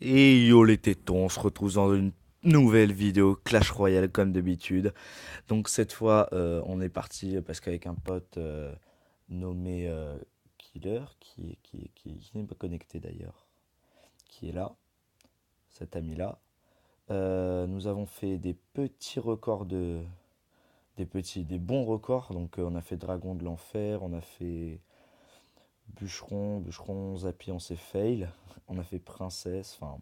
Et yo les tétons, on se retrouve dans une nouvelle vidéo Clash Royale comme d'habitude. Donc cette fois on est parti parce qu'avec un pote nommé Killer, qui n'est pas connecté d'ailleurs, qui est là, cet ami-là, nous avons fait des petits records des bons records. Donc on a fait Dragon de l'Enfer, on a fait Bûcheron, Zappy, on s'est fail, on a fait Princesse, enfin.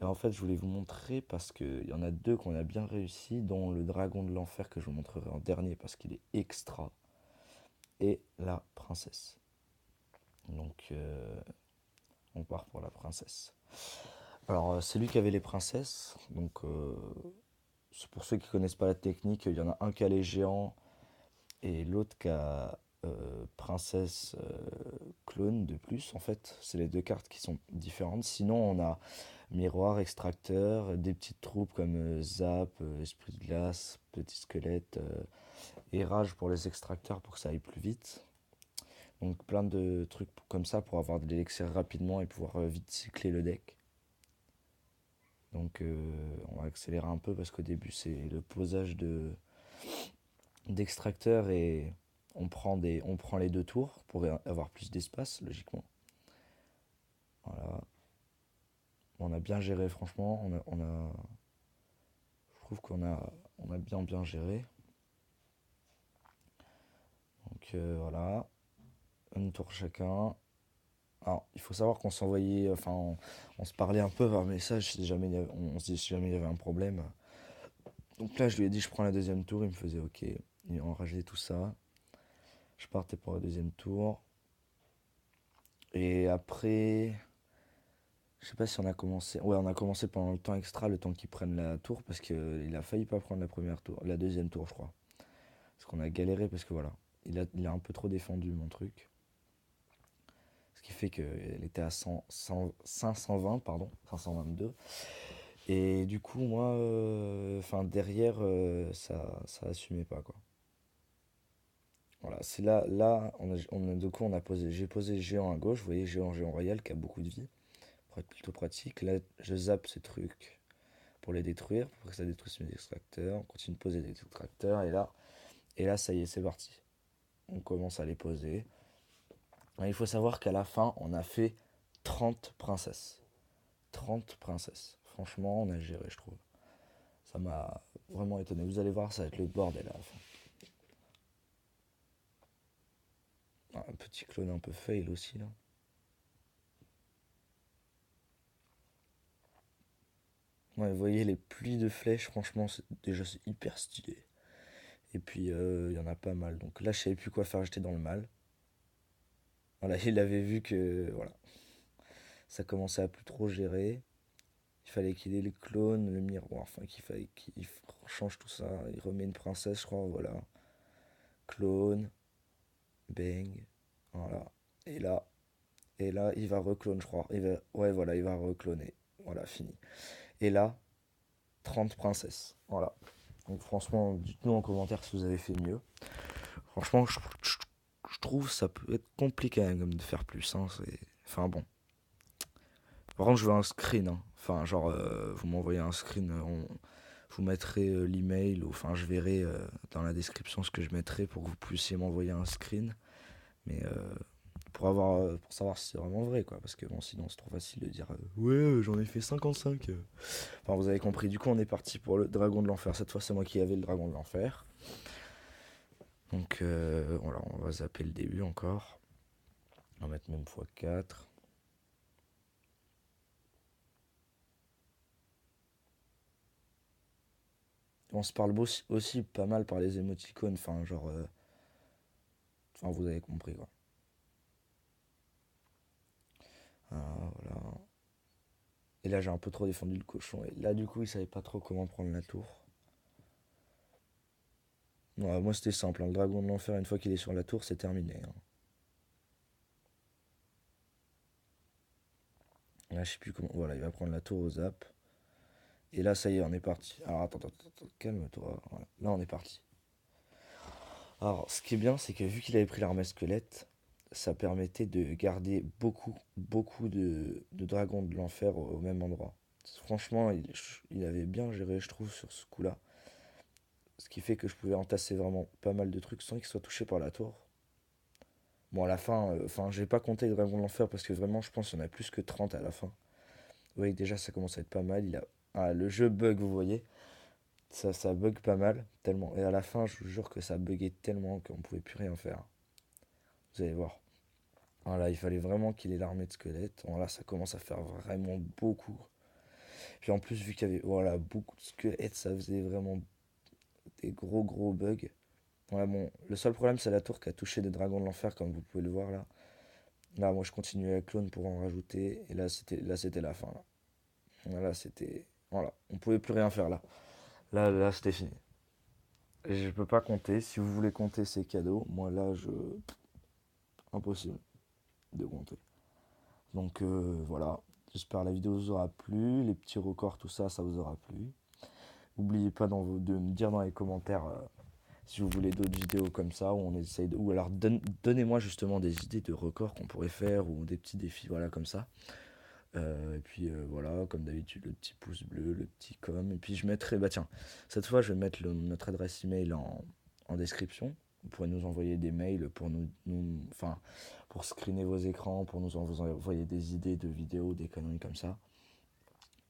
Et en fait, je voulais vous montrer parce qu'il y en a deux qu'on a bien réussi, dont le dragon de l'enfer que je vous montrerai en dernier parce qu'il est extra, et la princesse. Donc, on part pour la princesse. Alors, c'est lui qui avait les princesses. Donc, c'est pour ceux qui connaissent pas la technique, il y en a un qui a les géants et l'autre qui a princesse clone de plus. En fait, c'est les deux cartes qui sont différentes. Sinon, on a miroir, extracteur, des petites troupes comme Zap, Esprit de glace, Petit squelette et Rage pour les extracteurs pour que ça aille plus vite. Donc plein de trucs comme ça pour avoir de l'élixir rapidement et pouvoir vite cycler le deck. Donc on va accélérer un peu parce qu'au début c'est le posage d'extracteurs et on prend les deux tours pour avoir plus d'espace logiquement. Voilà. On a bien géré franchement, je trouve on a bien géré. Donc voilà, un tour chacun. Alors, il faut savoir qu'on s'envoyait, enfin, on se parlait un peu par message si jamais on se disait si jamais il y avait un problème. Donc là, je lui ai dit, je prends la deuxième tour, il me faisait ok. Il enrageait tout ça. Je partais pour le deuxième tour. Et après, je sais pas si on a commencé. Ouais, on a commencé pendant le temps extra, le temps qu'il prenne la tour, parce qu'il a failli pas prendre la première tour, la deuxième tour, je crois. Parce qu'on a galéré, parce que voilà, il a un peu trop défendu mon truc. Ce qui fait qu'elle était à 520, pardon, 522. Et du coup, moi, enfin derrière, ça assumait pas quoi. Voilà, c'est là, du coup, j'ai posé géant à gauche. Vous voyez, géant royal qui a beaucoup de vie, pour être plutôt pratique. Là, je zappe ces trucs pour les détruire, pour que ça détruise mes extracteurs. On continue de poser des extracteurs et là, ça y est, c'est parti. On commence à les poser. Il faut savoir qu'à la fin, on a fait 30 princesses. 30 princesses. Franchement, on a géré, je trouve. Ça m'a vraiment étonné. Vous allez voir, ça va être le bordel à la fin. Ah, un petit clone un peu fail aussi, là. Ouais, vous voyez les pluies de flèches, franchement, c'est hyper stylé. Et puis, il y en a pas mal. Donc là, je savais plus quoi faire, j'étais dans le mal. Voilà, il avait vu que voilà, ça commençait à plus trop gérer. Il fallait qu'il ait les clones, le miroir, enfin qu'il fallait qu'il change tout ça. Il remet une princesse, je crois, voilà. Clone, bang, voilà. Et là, et là, il va reclone, je crois. Ouais, voilà, il va recloner. Voilà, fini. Et là, 30 princesses. Voilà. Donc franchement, dites-nous en commentaire si vous avez fait mieux. Franchement, je trouve ça peut être compliqué hein, comme de faire plus. Hein, enfin bon. Par contre, je veux un screen. Hein. Enfin, genre, vous m'envoyez un screen. Vous mettrez l'email. Enfin, je verrai dans la description ce que je mettrai pour que vous puissiez m'envoyer un screen. Mais pour savoir si c'est vraiment vrai, quoi. Parce que bon, sinon, c'est trop facile de dire ouais, j'en ai fait 55. Enfin, vous avez compris. Du coup, on est parti pour le dragon de l'enfer. Cette fois, c'est moi qui avais le dragon de l'enfer. Donc, voilà, on va zapper le début encore. On va mettre même x4. On se parle aussi pas mal par les émoticônes. Enfin, genre. Enfin, vous avez compris, quoi. Ah, voilà. Et là, j'ai un peu trop défendu le cochon. Et là, du coup, il savait pas trop comment prendre la tour. Ouais, moi, c'était simple. Hein. Le dragon de l'enfer, une fois qu'il est sur la tour, c'est terminé. Hein. Là, je sais plus comment. Voilà, il va prendre la tour au zap. Et là, ça y est, on est parti. Alors, attends, calme-toi. Voilà. Là, on est parti. Alors, ce qui est bien, c'est que vu qu'il avait pris l'armée squelette, ça permettait de garder beaucoup de dragons de l'enfer au même endroit. Franchement, il avait bien géré, je trouve, sur ce coup-là. Ce qui fait que je pouvais entasser vraiment pas mal de trucs sans qu'ils soient touchés par la tour. Bon, à la fin, enfin, j'ai pas compté les dragons de l'enfer parce que vraiment, je pense qu'il y en a plus que 30 à la fin. Vous voyez que déjà, ça commence à être pas mal. Ah, le jeu bug, vous voyez. Ça bug pas mal, tellement. Et à la fin, je vous jure que ça buguait tellement qu'on pouvait plus rien faire. Vous allez voir. Voilà, il fallait vraiment qu'il ait l'armée de squelettes. Voilà, ça commence à faire vraiment beaucoup. Puis en plus, vu qu'il y avait voilà, beaucoup de squelettes, ça faisait vraiment des gros bugs. Voilà, bon, le seul problème, c'est la tour qui a touché des dragons de l'enfer, comme vous pouvez le voir là. Là, moi, je continuais à clone pour en rajouter. Et là, c'était la fin. Là. Voilà, c'était. Voilà, on pouvait plus rien faire là. Là, c'était fini. Et je peux pas compter. Si vous voulez compter, c'est cadeau. Moi, là, impossible de compter. Donc voilà, j'espère que la vidéo vous aura plu, les petits records, tout ça, ça vous aura plu. N'oubliez pas de me dire dans les commentaires si vous voulez d'autres vidéos comme ça, où on essaye ou alors donnez-moi justement des idées de records qu'on pourrait faire, ou des petits défis, voilà, comme ça. Et puis voilà, comme d'habitude, le petit pouce bleu, le petit com. Et puis je mettrai, bah tiens, cette fois je vais mettre notre adresse email en description. Vous pourrez nous envoyer des mails pour enfin, pour screener vos écrans, pour vous envoyer des idées de vidéos, des conneries comme ça.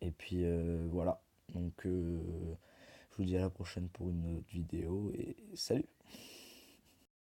Et puis voilà. Donc je vous dis à la prochaine pour une autre vidéo et salut!